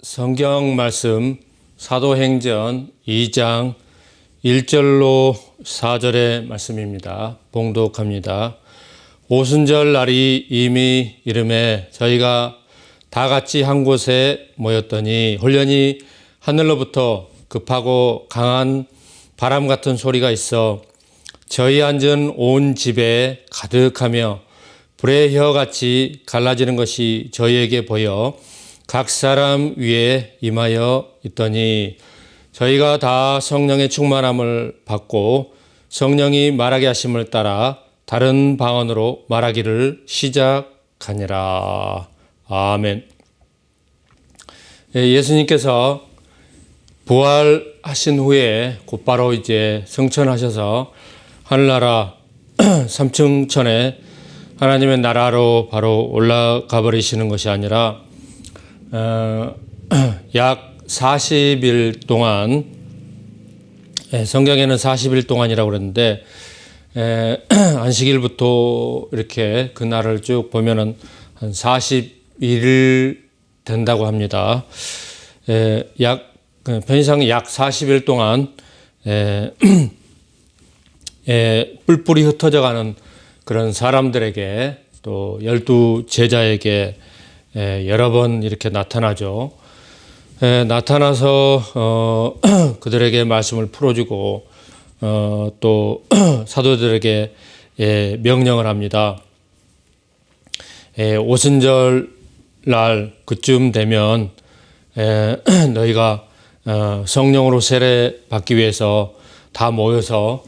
성경 말씀 사도행전 2장 1절로 4절의 말씀입니다. 봉독합니다. 오순절 날이 이미 이름에 저희가 다 같이 한 곳에 모였더니 홀련히 하늘로부터 급하고 강한 바람 같은 소리가 있어 저희 앉은 온 집에 가득하며 불의 혀같이 갈라지는 것이 저희에게 보여 각 사람 위에 임하여 있더니 저희가 다 성령의 충만함을 받고 성령이 말하게 하심을 따라 다른 방언으로 말하기를 시작하니라. 아멘. 예수님께서 부활하신 후에 곧바로 이제 승천하셔서 하늘나라 삼층천에 하나님의 나라로 바로 올라가 버리시는 것이 아니라 약 40일 동안, 성경에는 40일 동안이라고 그랬는데 안식일부터 이렇게 그 날을 쭉 보면은 한 41일 된다고 합니다. 편의상 약 40일 동안 뿔뿔이 흩어져 가는 그런 사람들에게 또 12 제자에게 여러 번 이렇게 나타나죠. 나타나서 그들에게 말씀을 풀어주고 또 사도들에게 명령을 합니다. 오순절 날 그쯤 되면 너희가 성령으로 세례 받기 위해서 다 모여서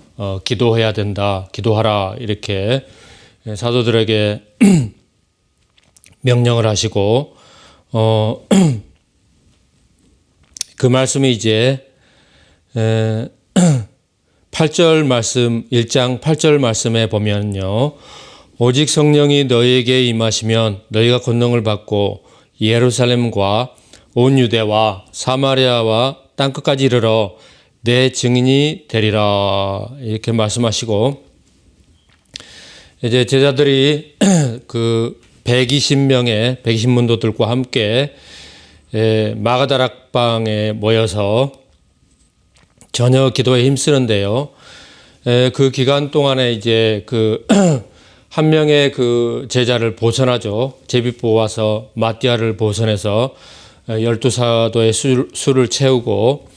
기도해야 된다. 기도하라. 이렇게 사도들에게 명령을 하시고 그 말씀이 이제 8절 말씀 1장 8절 말씀에 보면요. 오직 성령이 너희에게 임하시면 너희가 권능을 받고 예루살렘과 온 유대와 사마리아와 땅끝까지 이르러 내 증인이 되리라. 이렇게 말씀하시고 이제 제자들이 그 120명의 120문도들과 함께 마가다락방에 모여서 저녁 기도에 힘쓰는데요. 그 기간 동안에 이제 그 한 명의 그 제자를 보선하죠. 제비 뽑아서 마띠아를 보선해서 12사도의 술을 채우고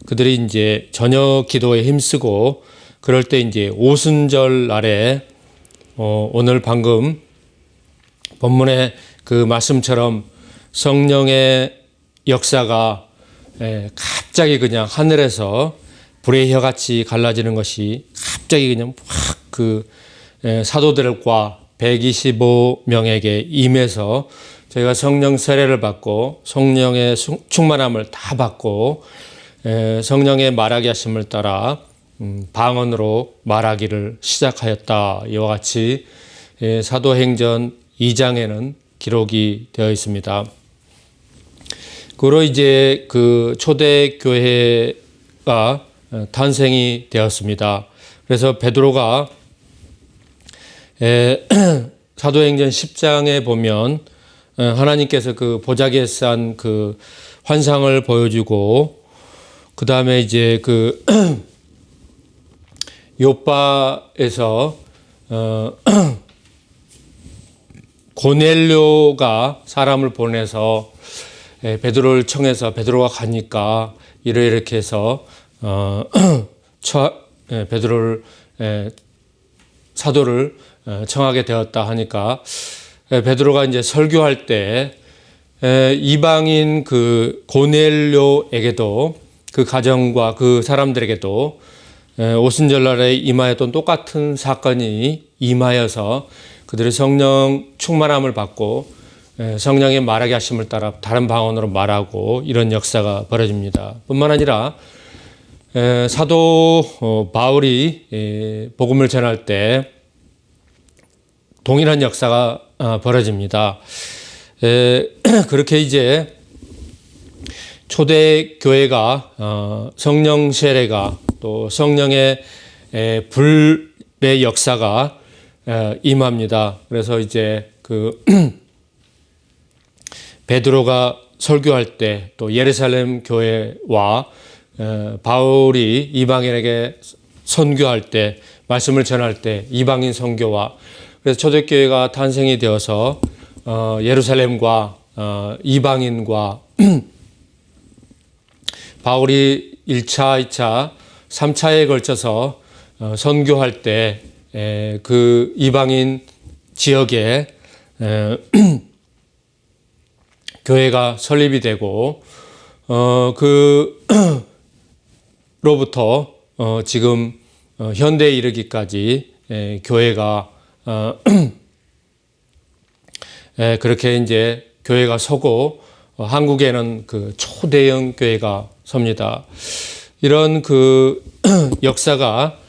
그들이 이제 저녁 기도에 힘쓰고 그럴 때 이제 오순절 날에 오늘 방금 본문의 그 말씀처럼 성령의 역사가 갑자기 그냥 하늘에서 불의 혀같이 갈라지는 것이 갑자기 그냥 확 그 사도들과 125명에게 임해서 저희가 성령 세례를 받고 성령의 충만함을 다 받고 성령의 말하게 하심을 따라 방언으로 말하기를 시작하였다. 이와 같이 사도행전 2장에는 기록이 되어 있습니다. 그로 이제 그 초대교회가 탄생이 되었습니다. 그래서 베드로가 사도행전 10장에 보면 하나님께서 그 보자기에 싼 그 환상을 보여주고 그 다음에 이제 그 요빠에서 고넬료가 사람을 보내서 베드로를 청해서 베드로가 가니까 이렇게 해서 베드로를 사도를 청하게 되었다 하니까 베드로가 이제 설교할 때 이방인 그 고넬료에게도 그 가정과 그 사람들에게도 오순절날에 임하였던 똑같은 사건이 임하여서 그들의 성령 충만함을 받고 성령의 말하게 하심을 따라 다른 방언으로 말하고 이런 역사가 벌어집니다. 뿐만 아니라 사도 바울이 복음을 전할 때 동일한 역사가 벌어집니다. 그렇게 이제 초대교회가 성령 세례가 또 성령의 불의 역사가 임합니다. 그래서 이제 그 베드로가 설교할 때, 또 예루살렘 교회와 바울이 이방인에게 선교할 때, 말씀을 전할 때 이방인 선교와, 그래서 초대교회가 탄생이 되어서 예루살렘과 이방인과 바울이 1차, 2차, 3차에 걸쳐서 선교할 때 그 이방인 지역에 교회가 설립이 되고 그로부터 지금 현대에 이르기까지 교회가 그렇게 이제 교회가 서고 한국에는 그 초대형 교회가 섭니다. 이런 그 역사가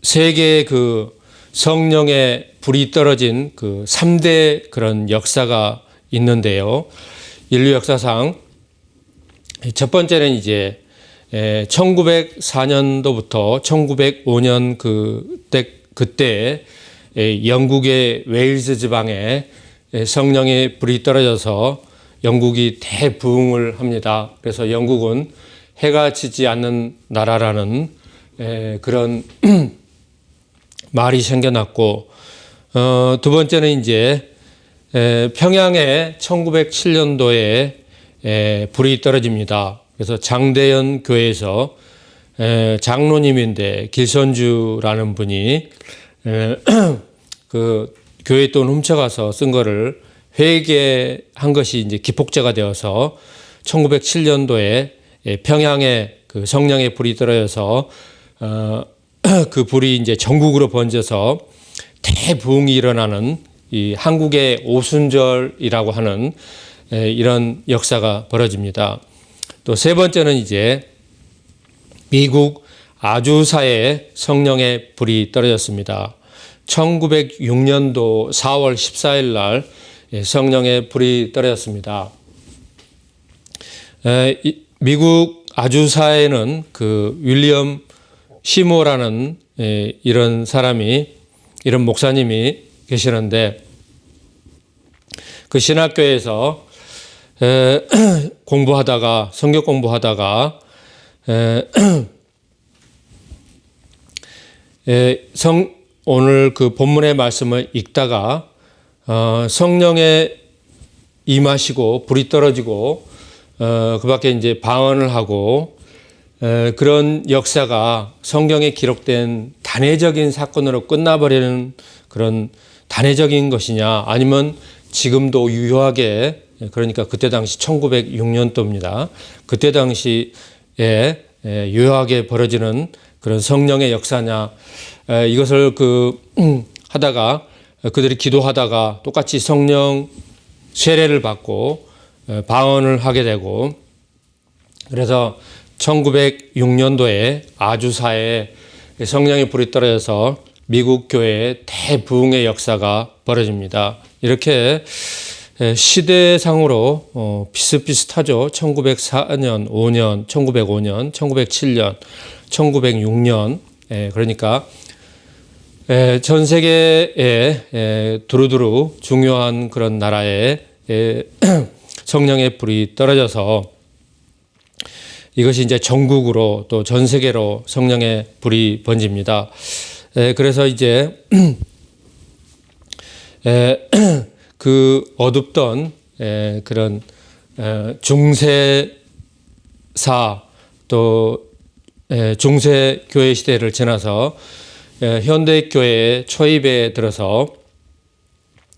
세계의 그 성령의 불이 떨어진 그 3대 그런 역사가 있는데요. 인류 역사상 첫 번째는 이제 1904년도부터 1905년 그때 영국의 웨일즈 지방에 성령의 불이 떨어져서 영국이 대부흥을 합니다. 그래서 영국은 해가 지지 않는 나라라는 그런 말이 생겨났고, 두 번째는 이제 평양에 1907년도에 불이 떨어집니다. 그래서 장대현 교회에서 장로님인데 길선주라는 분이 그 교회 돈 훔쳐가서 쓴 거를 회개한 것이 이제 기폭제가 되어서 1907년도에 평양에 그 성령의 불이 떨어져서 그 불이 이제 전국으로 번져서 대부흥이 일어나는 이 한국의 오순절이라고 하는 이런 역사가 벌어집니다. 또 세 번째는 이제 미국 아주사에 성령의 불이 떨어졌습니다. 1906년도 4월 14일 날 성령의 불이 떨어졌습니다. 미국 아주사에는 그 윌리엄 시모라는 이런 목사님이 계시는데, 그 신학교에서 공부하다가, 성경 공부하다가 오늘 그 본문의 말씀을 읽다가 성령에 임하시고 불이 떨어지고 그 밖에 이제 방언을 하고 그런 역사가 성경에 기록된 단회적인 사건으로 끝나버리는 그런 단회적인 것이냐, 아니면 지금도 유효하게, 그러니까 그때 당시 1906년도입니다. 그때 당시에 유효하게 벌어지는 그런 성령의 역사냐, 이것을 하다가 그들이 기도하다가 똑같이 성령 세례를 받고 방언을 하게 되고, 그래서 1906년도에 아주사에 성령의 불이 떨어져서 미국 교회의 대부흥의 역사가 벌어집니다. 이렇게 시대상으로 비슷비슷하죠. 1904년, 5년, 1905년, 1907년, 1906년, 그러니까 전 세계에 두루두루 중요한 그런 나라에 성령의 불이 떨어져서 이것이 이제 전국으로 또 전 세계로 성령의 불이 번집니다. 그래서 이제 그 어둡던 그런 중세사 또 중세 교회 시대를 지나서 현대 교회의 초입에 들어서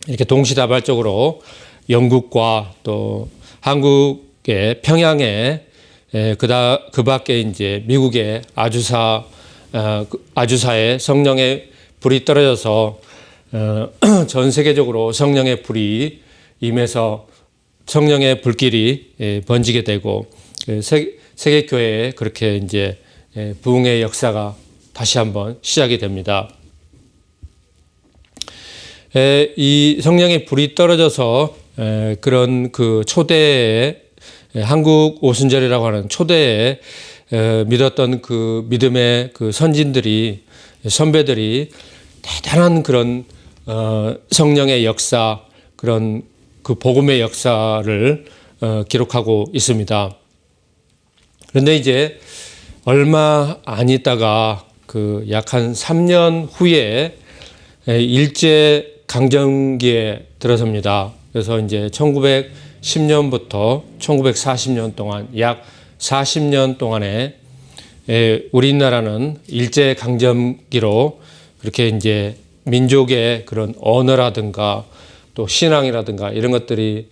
이렇게 동시다발적으로 영국과 또 한국의 평양에 그 밖에 이제 미국의 아주사에 성령의 불이 떨어져서 전 세계적으로 성령의 불이 임해서 성령의 불길이 번지게 되고 세계 교회에 그렇게 이제 부흥의 역사가 다시 한번 시작이 됩니다. 이 성령의 불이 떨어져서 그런 그 초대의 한국 오순절이라고 하는 초대에 믿었던 그 믿음의 그 선배들이 대단한 그런 성령의 역사, 그런 그 복음의 역사를 기록하고 있습니다. 그런데 이제 얼마 안 있다가 그 약 한 3년 후에 일제 강점기에 들어섭니다. 그래서 이제 1910년부터 1940년 동안 약 40년 동안에 우리나라는 일제 강점기로 그렇게 이제 민족의 그런 언어라든가 또 신앙이라든가 이런 것들이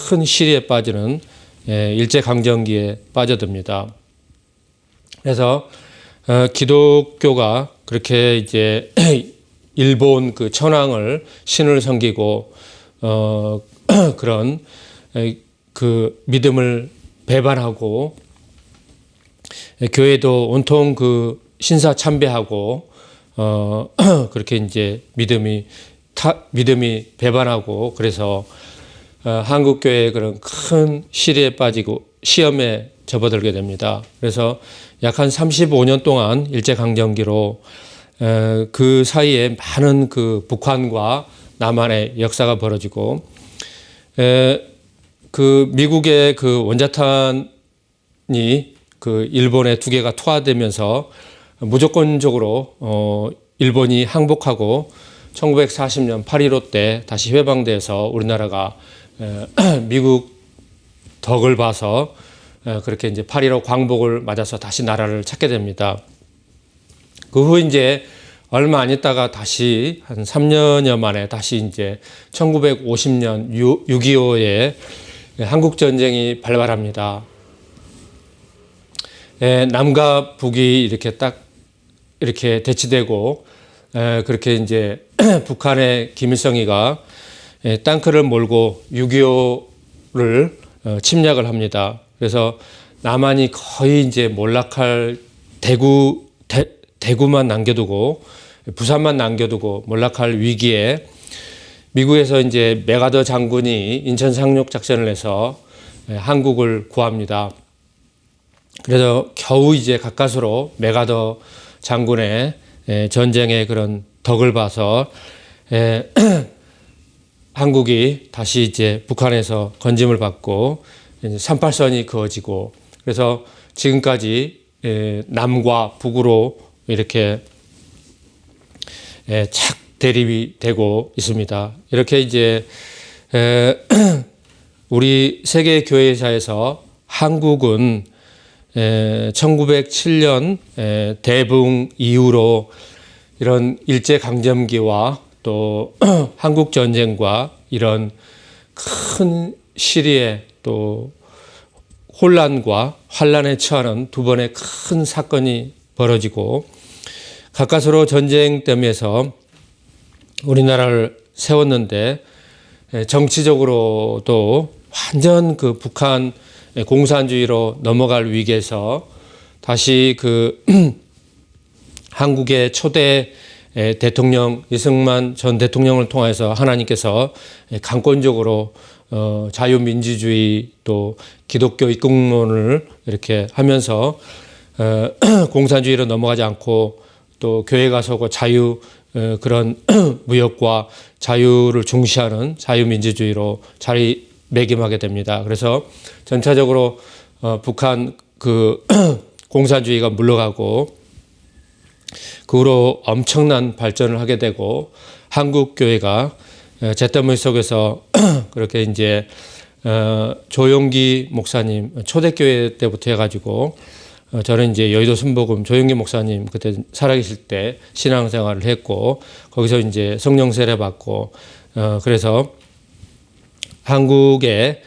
큰 시리에 빠지는 일제 강점기에 빠져듭니다. 그래서 기독교가 그렇게 이제 일본 그 천황을 신을 섬기고 그런 그 믿음을 배반하고 교회도 온통 그 신사 참배하고 그렇게 이제 믿음이 배반하고 그래서 한국 교회의 그런 큰 시리에 빠지고 시험에 접어들게 됩니다. 그래서 약 한 35년 동안 일제 강점기로 그 사이에 많은 그 북한과 남한의 역사가 벌어지고 그 미국의 그 원자탄이 그 일본에 2개가 투하되면서 무조건적으로 일본이 항복하고 1940년 8.15 때 다시 해방돼서 우리나라가 미국 덕을 봐서 그렇게 이제 8.15 광복을 맞아서 다시 나라를 찾게 됩니다. 그 후 이제 얼마 안 있다가 다시 한 3년여 만에 다시 이제 1950년 6.25에 한국 전쟁이 발발합니다. 남과 북이 이렇게 딱 이렇게 대치되고 그렇게 이제 북한의 김일성이가 땅크를 몰고 6.25를 침략을 합니다. 그래서 남한이 거의 이제 몰락할 대구만 남겨두고 부산만 남겨두고 몰락할 위기에 미국에서 이제 맥아더 장군이 인천 상륙 작전을 해서 한국을 구합니다. 그래서 겨우 이제 가까스로 맥아더 장군의 전쟁의 그런 덕을 봐서 한국이 다시 이제 북한에서 건짐을 받고 38선이 그어지고 그래서 지금까지 남과 북으로 이렇게 착 대립이 되고 있습니다. 이렇게 이제 우리 세계 교회사에서 한국은 1907년 대붕 이후로 이런 일제 강점기와 또 한국 전쟁과 이런 큰 시리에 또 혼란과 환란에 처하는 두 번의 큰 사건이 벌어지고 가까스로 전쟁터에서 우리나라를 세웠는데 정치적으로도 완전 그 북한 공산주의로 넘어갈 위기에서 다시 그 한국의 초대 대통령 이승만 전 대통령을 통해서 하나님께서 강권적으로 자유민주주의 또 기독교 입국론을 이렇게 하면서 공산주의로 넘어가지 않고 또 교회가 서고 자유 그런 무역과 자유를 중시하는 자유민주주의로 자리매김하게 됩니다. 그래서 전체적으로 북한 그 공산주의가 물러가고 그 후로 엄청난 발전을 하게 되고 한국 교회가 잿더미 속에서 그렇게 이제 조용기 목사님 초대교회 때부터 해가지고 저는 이제 여의도 순복음 조용기 목사님 그때 살아계실 때 신앙생활을 했고 거기서 이제 성령 세례 받고 그래서 한국의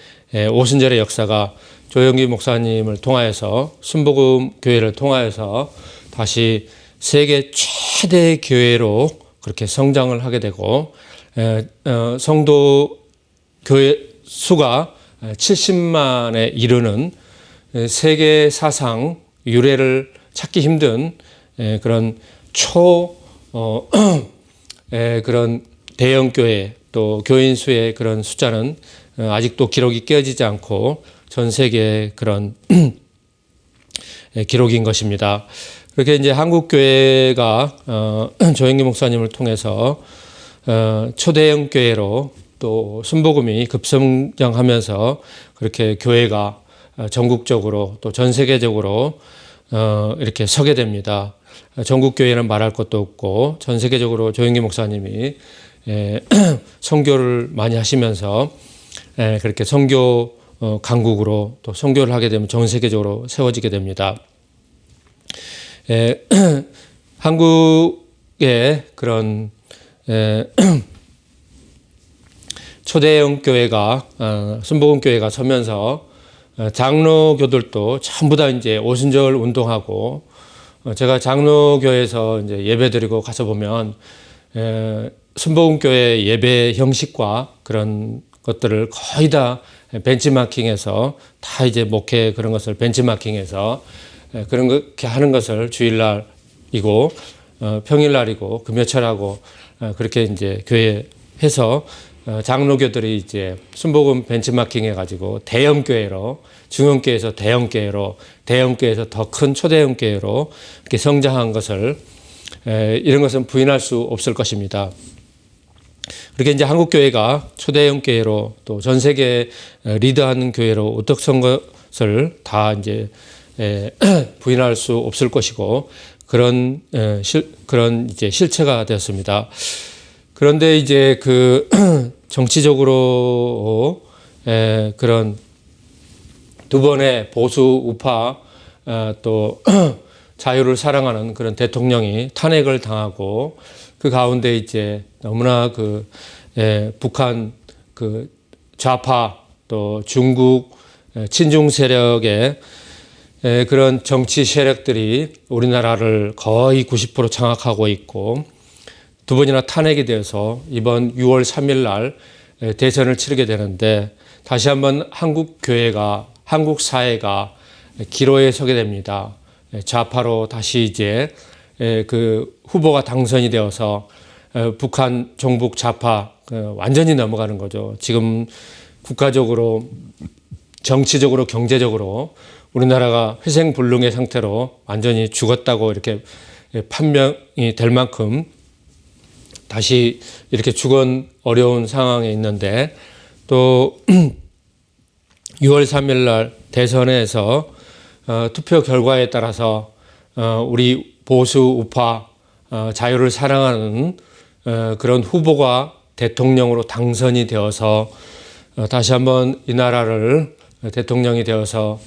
오순절의 역사가 조용기 목사님을 통하여서 순복음 교회를 통하여서 다시 세계 최대 교회로 그렇게 성장을 하게 되고 성도 교회 수가 70만에 이르는 세계 사상 유래를 찾기 힘든 그런 그런 대형 교회 또 교인 수의 그런 숫자는 아직도 기록이 깨어지지 않고 전 세계의 그런 기록인 것입니다. 그렇게 이제 한국 교회가 조영기 목사님을 통해서 초대형 교회로 또 순복음이 급성장하면서 그렇게 교회가 전국적으로 또 전 세계적으로 이렇게 서게 됩니다. 전국 교회는 말할 것도 없고 전 세계적으로 조영기 목사님이 선교를 많이 하시면서 그렇게 선교 강국으로 또 선교를 하게 되면 전 세계적으로 세워지게 됩니다. 한국의 그런 초대형 교회가 순복음 교회가 서면서 장로교들도 전부 다 이제 오순절 운동하고 제가 장로교에서 이제 예배드리고 가서 보면 순복음 교회 예배 형식과 그런 것들을 거의 다 벤치마킹해서 다 이제 목회 그런 것을 벤치마킹해서 그런 거 하는 것을 주일날이고 평일날이고 금요철하고 그렇게 이제 교회에서 장로교들이 이제 순복음 벤치마킹 해가지고 대형 교회로 중형교회에서 대형 교회로 대형 교회에서 더 큰 초대형 교회로 이렇게 성장한 것을 이런 것은 부인할 수 없을 것입니다. 그렇게 이제 한국 교회가 초대형 교회로 또 전 세계 리드하는 교회로 어떻게 선 것을 다 이제 부인할 수 없을 것이고 그런 이제 실체가 되었습니다. 그런데 이제 그 정치적으로 그런 두 번의 보수 우파 또 자유를 사랑하는 그런 대통령이 탄핵을 당하고 그 가운데 이제 너무나 그 북한 그 좌파 또 중국 친중 세력의 그런 정치 세력들이 우리나라를 거의 90% 장악하고 있고 두 번이나 탄핵이 되어서 이번 6월 3일 날 대선을 치르게 되는데 다시 한번 한국 교회가 한국 사회가 기로에 서게 됩니다. 좌파로 다시 이제 그 후보가 당선이 되어서 북한 종북 좌파 완전히 넘어가는 거죠. 지금 국가적으로 정치적으로 경제적으로 우리나라가 회생불능의 상태로 완전히 죽었다고 이렇게 판명이 될 만큼 다시 이렇게 죽은 어려운 상황에 있는데 또 6월 3일 날 대선에서 투표 결과에 따라서 우리 보수 우파 자유를 사랑하는 그런 후보가 대통령으로 당선이 되어서 다시 한번 이 나라를 대통령이 되어서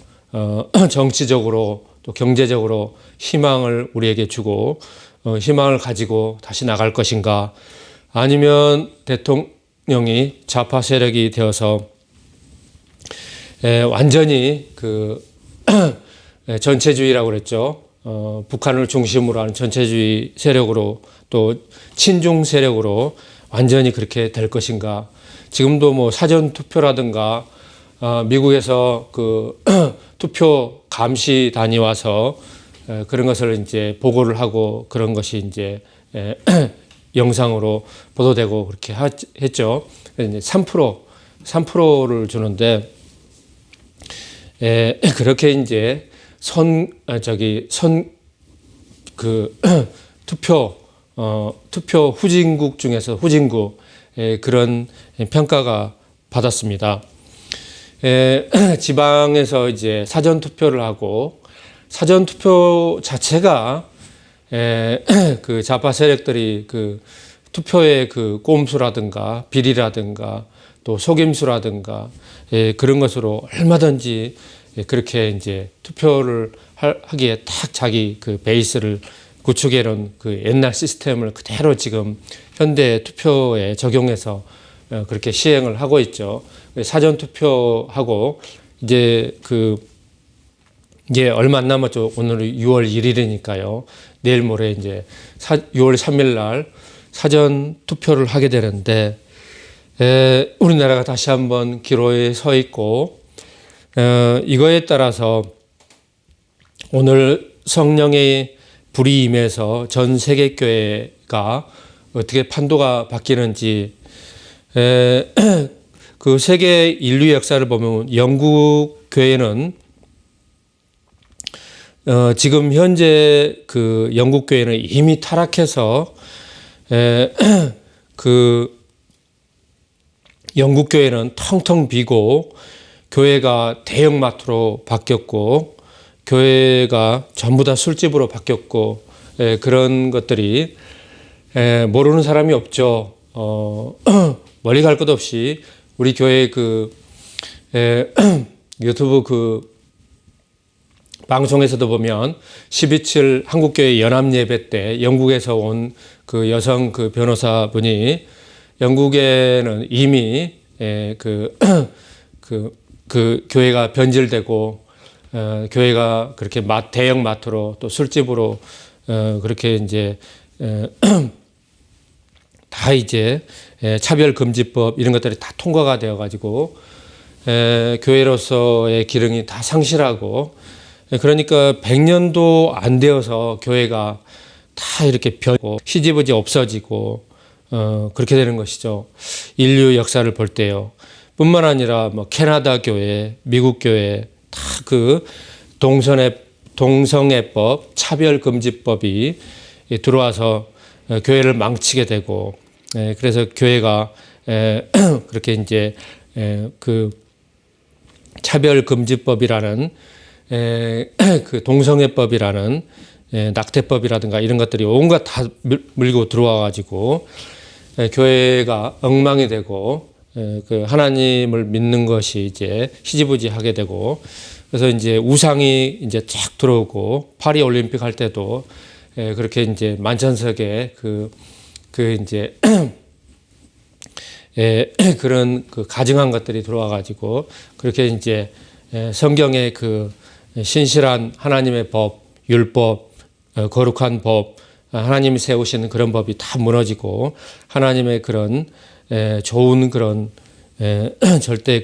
정치적으로 또 경제적으로 희망을 우리에게 주고 희망을 가지고 다시 나갈 것인가 아니면 대통령이 좌파 세력이 되어서 완전히 그 전체주의라고 그랬죠. 북한을 중심으로 하는 전체주의 세력으로 또 친중 세력으로 완전히 그렇게 될 것인가. 지금도 뭐 사전 투표라든가 미국에서 그 투표 감시단이 와서 그런 것을 이제 보고를 하고 그런 것이 이제 영상으로 보도되고 그렇게 했죠. 이제 3%를 주는데 그렇게 이제 투표 후진국 중에서 후진국 그런 평가가 받았습니다. 지방에서 이제 사전 투표를 하고 사전 투표 자체가 그 좌파 세력들이 그 투표의 그 꼼수라든가 비리라든가 또 속임수라든가 그런 것으로 얼마든지 그렇게 이제 투표를 하기에 딱 자기 그 베이스를 구축해 놓은 그 옛날 시스템을 그대로 지금 현대 투표에 적용해서 그렇게 시행을 하고 있죠. 사전 투표하고 이제 얼마 안 남았죠. 오늘은 6월 1일이니까요. 내일 모레 이제 6월 3일 날 사전 투표를 하게 되는데 우리나라가 다시 한번 기로에 서 있고 이거에 따라서 오늘 성령의 불이 임해서 전 세계 교회가 어떻게 판도가 바뀌는지 그 세계 인류 역사를 보면 영국 교회는 지금 현재 그 영국 교회는 이미 타락해서 그 영국 교회는 텅텅 비고 교회가 대형마트로 바뀌었고 교회가 전부 다 술집으로 바뀌었고 그런 것들이 모르는 사람이 없죠. 멀리 갈 것 없이 우리 교회 유튜브 방송에서도 보면 12.7 한국교회 연합예배 때 영국에서 온 그 여성 변호사분이 영국에는 이미 교회가 변질되고 교회가 그렇게 대형 마트로 또 술집으로 그렇게 이제 다 이제 차별금지법 이런 것들이 다 통과가 되어 가지고 교회로서의 기능이 다 상실하고 그러니까 100년도 안 되어서 교회가 다 이렇게 시지부지 없어지고 그렇게 되는 것이죠. 인류 역사를 볼 때요. 뿐만 아니라 뭐 캐나다 교회, 미국 교회 다 동성애법, 차별금지법이 들어와서 교회를 망치게 되고 그래서 교회가 그렇게 이제 차별금지법이라는 동성애법이라는 낙태법이라든가 이런 것들이 온갖 다 물고 들어와 가지고 교회가 엉망이 되고 하나님을 믿는 것이 이제 희지부지하게 되고 그래서 이제 우상이 이제 쫙 들어오고 파리 올림픽 할 때도 그렇게 이제 만천석에 이제 그런 가증한 것들이 들어와 가지고 그렇게 이제 성경의 신실한 하나님의 법, 율법, 거룩한 법, 하나님이 세우시는 그런 법이 다 무너지고 하나님의 그런 좋은 그런 절대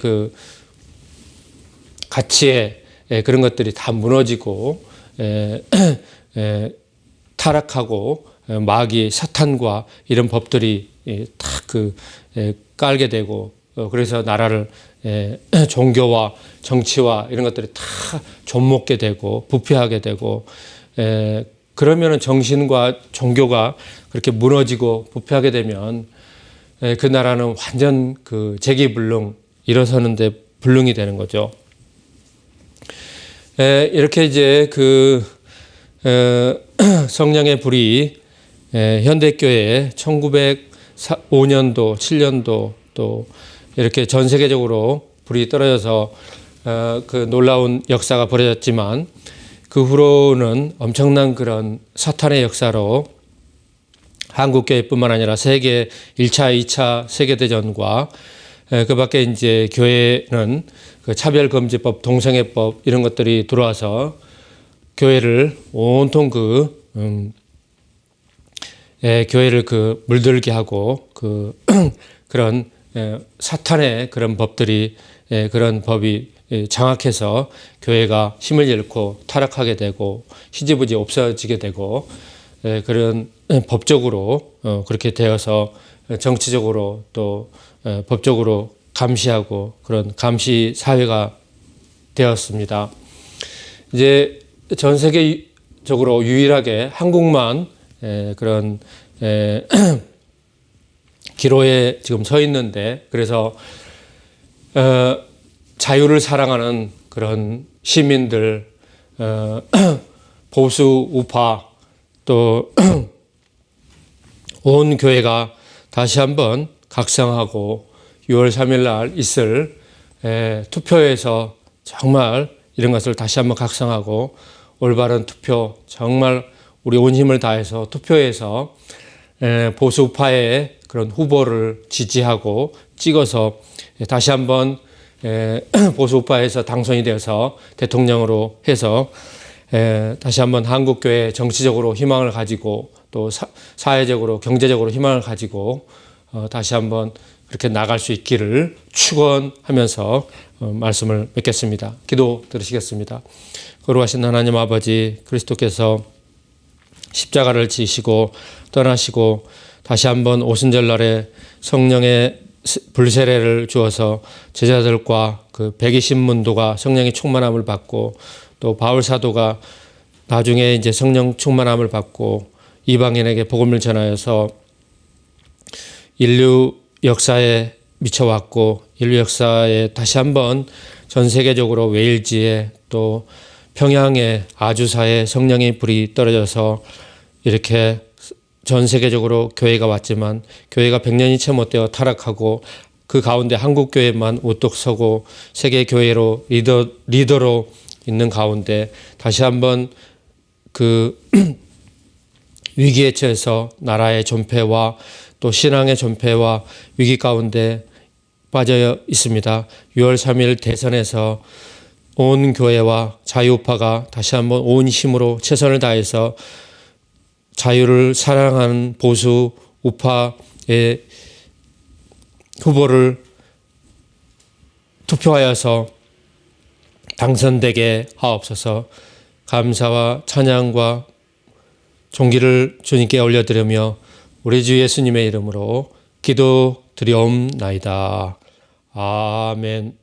가치의 그런 것들이 다 무너지고 타락하고 마귀 사탄과 이런 법들이 다 깔게 되고 그래서 나라를 종교와 정치와 이런 것들이 다 좀먹게 되고 부패하게 되고 그러면은 정신과 종교가 그렇게 무너지고 부패하게 되면 그 나라는 완전 재기불능 일어서는데 불능이 되는 거죠. 이렇게 이제 성령의 불이 현대교회에 1905년도, 7년도 또 이렇게 전 세계적으로 불이 떨어져서 놀라운 역사가 벌어졌지만 그 후로는 엄청난 그런 사탄의 역사로 한국교회뿐만 아니라 세계 1차, 2차 세계대전과 그 밖에 이제 교회는 차별금지법, 동성애법 이런 것들이 들어와서 교회를 온통 교회를 물들게 하고 그런 사탄의 그런 법들이 그런 법이 장악해서 교회가 힘을 잃고 타락하게 되고 희지부지 없어지게 되고 그런 법적으로 그렇게 되어서 정치적으로 또 법적으로 감시하고 그런 감시 사회가 되었습니다. 이제 전 세계적으로 유일하게 한국만 그런 기로에 지금 서 있는데 그래서 자유를 사랑하는 그런 시민들 보수 우파 또 온 교회가 다시 한번 각성하고 6월 3일 날 있을 투표에서 정말 이런 것을 다시 한번 각성하고 올바른 투표 정말 우리 온 힘을 다해서 투표해서 보수파의 그런 후보를 지지하고 찍어서 다시 한번 보수파에서 당선이 되어서 대통령으로 해서 다시 한번 한국교회 정치적으로 희망을 가지고 또 사회적으로 경제적으로 희망을 가지고 다시 한번 그렇게 나갈 수 있기를 축원하면서 말씀을 맺겠습니다. 기도 들으시겠습니다. 거룩하신 하나님 아버지 그리스도께서 십자가를 지시고 떠나시고 다시 한번 오순절날에 성령의 불세례를 주어서 제자들과 120문도가 성령의 충만함을 받고 또 바울 사도가 나중에 이제 성령 충만함을 받고 이방인에게 복음을 전하여서 인류 역사의 미쳐왔고 인류 역사에 다시 한번 전 세계적으로 웨일즈에 또 평양에 아주사에 성령의 불이 떨어져서 이렇게 전 세계적으로 교회가 왔지만 교회가 100년이 채 못 되어 타락하고 그 가운데 한국 교회만 우뚝 서고 세계 교회로 리더로 있는 가운데 다시 한번 그 위기에 처해서 나라의 존폐와 또 신앙의 존폐와 위기 가운데 빠져 있습니다. 6월 3일 대선에서 온 교회와 자유우파가 다시 한번 온 힘으로 최선을 다해서 자유를 사랑하는 보수 우파의 후보를 투표하여서 당선되게 하옵소서. 감사와 찬양과 존귀를 주님께 올려드리며 우리 주 예수님의 이름으로 기도드리옵나이다. 아멘.